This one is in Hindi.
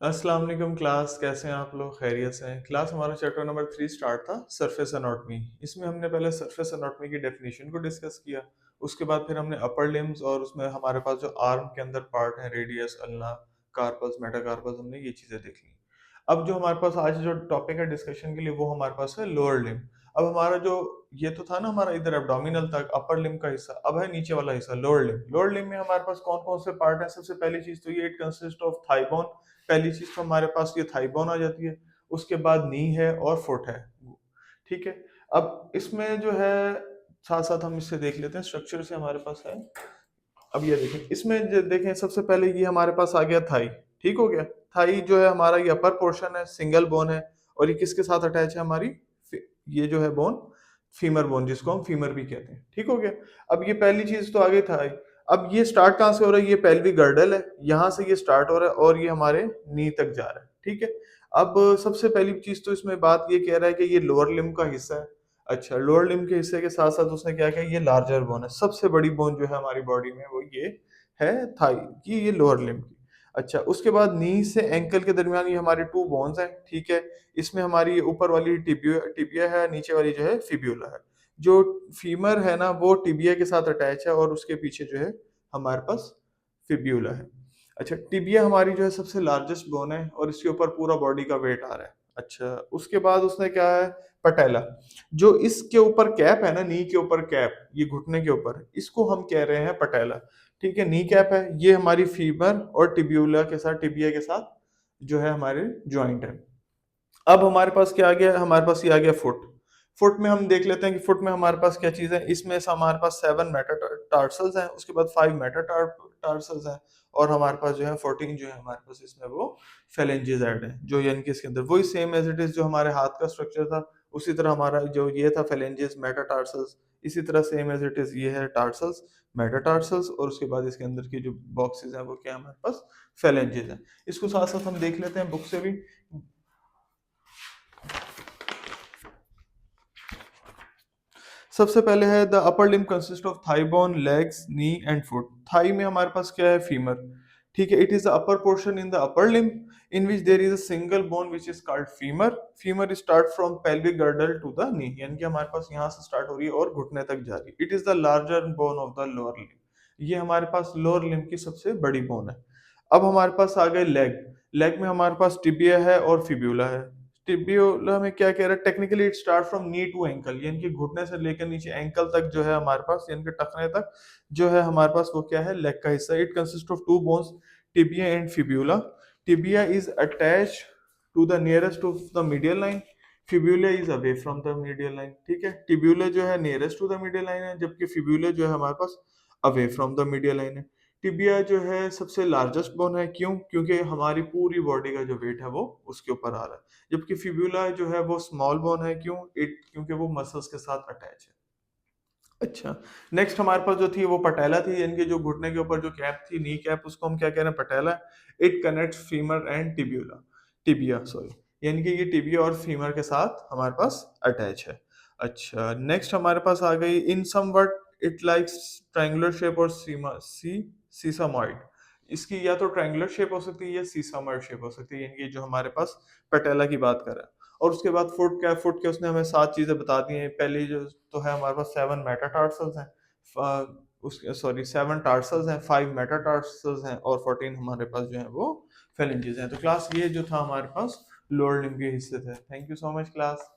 अस्सलाम वालेकुम क्लास, कैसे हैं आप लोग? खैरियत से हैं? क्लास हमारा चैप्टर नंबर 3 स्टार्ट था, सरफेस एनाटॉमी। इसमें हमने पहले सरफेस एनाटॉमी की डेफिनेशन को डिस्कस किया। उसके बाद फिर हमने अपर लिम्स और उसमें हमारे पास जो आर्म के अंदर पार्ट है, रेडियस, अल्ना, कार्पस, मेटाकार्पस, हमने ये चीजें देख ली। अब जो हमारे पास आज जो टॉपिक है डिस्कशन के लिए, वो हमारे पास है लोअर लिम्ब। अब हमारा जो ये तो था ना हमारा इधर एब्डोमिनल तक अपर लिम्ब का हिस्सा, अब है नीचे वाला हिस्सा लोअर लिम्ब। लोअर लिम्ब में हमारे पास कौन कौन से पार्ट है? सबसे पहली चीज तो ये, it consist of thigh bone. पहली चीज तो हमारे पास ये थाई बोन आ जाती है। उसके बाद नी है और फुट है। ठीक है। अब इसमें जो है, साथ साथ हम इससे देख लेते हैं स्ट्रक्चर से हमारे पास है। अब ये देखें, इसमें देखें सबसे पहले ये हमारे पास आ गया थाई। ठीक हो गया। थाई जो है हमारा ये अपर पोर्शन है, सिंगल बोन है। और ये किसके साथ अटैच है हमारी? ये जो है बोन, फीमर बोन, जिसको हम फीमर भी कहते हैं। ठीक हो गया। अब ये पहली चीज तो आ गई थाई। अब ये स्टार्ट कहाँ से हो रहा है? ये पेल्विक गर्डल है, यहाँ से ये स्टार्ट हो रहा है और ये हमारे नी तक जा रहा है। ठीक है। अब सबसे पहली चीज तो इसमें बात ये कह रहा है कि ये लोअर लिम्ब का हिस्सा है। अच्छा, लोअर लिम्ब के हिस्से के साथ साथ उसने क्या किया, ये लार्जर बोन है। सबसे बड़ी बोन जो है हमारी बॉडी में वो ये है थाई की, ये लोअर लिम्ब की। अच्छा, उसके बाद नी से एंकल के दरमियान ये हमारे टू बोन्स हैं। ठीक है। इसमें हमारी ऊपर वाली टिबिया टिबिया है, नीचे वाली जो है फिब्यूला है। जो फीमर है ना, वो टिबिया के साथ अटैच है और उसके पीछे जो है हमारे पास फिब्यूला है। अच्छा, टिबिया हमारी जो है सबसे लार्जेस्ट बोन है और इसके ऊपर पूरा बॉडी का वेट आ रहा है। अच्छा, उसके बाद उसने क्या है, पटेला। जो इसके ऊपर कैप है ना, नी के ऊपर कैप, ये घुटने के ऊपर, इसको हम कह रहे हैं पटेला। ठीक है। नी कैप है, ये हमारी फीमर और टिब्यूला के साथ, टिबिया के साथ जो है हमारे ज्वाइंट है। अब हमारे पास क्या आ गया? हमारे पास ये आ गया फुट। फुट में हम देख लेते हैं कि फुट में हमारे पास क्या चीज है। इसमें से हमारे पास 7 मेटाटार्सल्स हैं, उसके बाद 5 मेटाटार्सल्स हैं और हमारे पास जो है 14 जो है हमारे पास इसमें वो फेलेंजेस ऐड है, जो यानी कि इसके अंदर वही सेम एज इट इज जो हमारे हाथ का स्ट्रक्चर था, उसी तरह हमारा जो ये था फेलेंजेस, मेटाटार्सल्स, इसी तरह सेम एज इट इज ये है टार्सल्स, मेटाटार्सल्स, और उसके बाद इसके अंदर की जो बॉक्सेस हैं वो क्या है हमारे पास? फेलेंजेस हैं। इसको साथ साथ हम देख लेते हैं बुक से भी। सबसे पहले है the upper limb consist of thigh bone, legs, knee and foot. Thigh में हमारे पास क्या है? फीमर। ठीक है। It is the upper portion in the upper limb in which there is a single bone which is called femur. Femur start from pelvic girdle to the knee, यानी कि हमारे पास यहाँ से स्टार्ट हो रही है और घुटने तक जा रही है। It is the larger bone of the lower limb. ये हमारे पास लोअर लिम्ब की सबसे बड़ी बोन है। अब हमारे पास आ गए लेग। लेग में हमारे पास टिबिया है और फिब्यूला है। टिबियोला में क्या कह रहा है? Technically it start from knee to ankle, यानी कि घुटने से लेकर नीचे एंकल तक जो है हमारे पास, यानी कि टखने तक जो है हमारे पास, वो क्या है? लेग का हिस्सा। It consist of two bones, tibia and fibula. Tibia is attach to the nearest of the medial line, fibula is away from the medial line. ठीक है। टिब्यूला जो है nearest to the medial line है, जबकि फिब्यूला जो है हमारे पास away from the medial line है। टिबिया जो है सबसे लार्जेस्ट बोन है, क्यों? क्योंकि हमारी पूरी बॉडी का जो वेट है वो उसके ऊपर आ रहा है। जबकि फिब्यूला जो है वो स्मॉल बोन है, क्यों? क्योंकि वो मसल्स के साथ अटैच है। अच्छा, नेक्स्ट हमारे पास जो थी वो पटेला थी, यानी कि जो घुटने के ऊपर जो कैप थी, नी कैप, उसको हम क्या कह रहे हैं? Patella. It connects femur and tibula, tibia sorry, यानी कि ये टिबिया और फीमर के साथ हमारे पास अटैच है। अच्छा, नेक्स्ट हमारे पास आ गई in some word it likes triangular shape और सीसामॉइड। इसकी या तो ट्रायंगुलर शेप हो सकती है या सीसामॉइड शेप हो सकती है, यानी कि जो हमारे पास पटेला की बात कर रहा है। और उसके बाद फुट क्या है? फुट के उसने हमें 7 चीजें बता दी हैं। पहली जो तो है हमारे पास 7 मेटाटार्सल्स हैं, उसके सॉरी 7 टार्सल्स हैं, 5 मेटाटार्सल्स हैं और 14 हमारे पास जो है वो फेलेंजेस हैं। तो क्लास ये जो था हमारे पास लोअर लिम्ब के हिस्से थे। Thank you so much class.